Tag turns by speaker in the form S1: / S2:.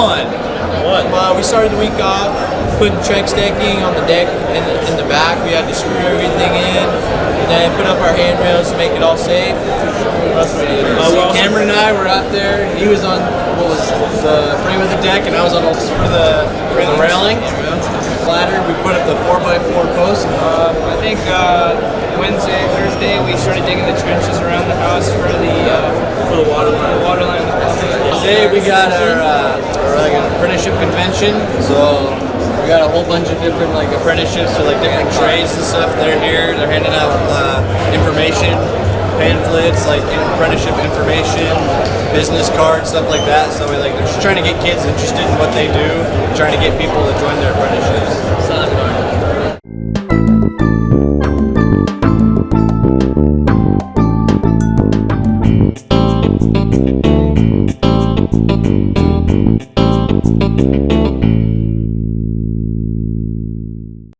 S1: one.
S2: We started the week off putting Trek stacking on the deck in the back. We had to screw everything in, and then put up our handrails to make it all safe.
S1: Cameron and I were out there. He was on what was the frame of the deck, and I was on for the railing. Ladder. We put up the 4x4 post.
S3: I think Wednesday, Thursday, we started digging the trenches around the house for the water line.
S1: Today we got our like an apprenticeship convention, so we got a whole bunch of different like apprenticeships for like different trades and stuff. They're here. They're handing out information, pamphlets, like apprenticeship information, business cards, stuff like that. So they're just trying to get kids interested in what they do, trying to get people to join their apprenticeships.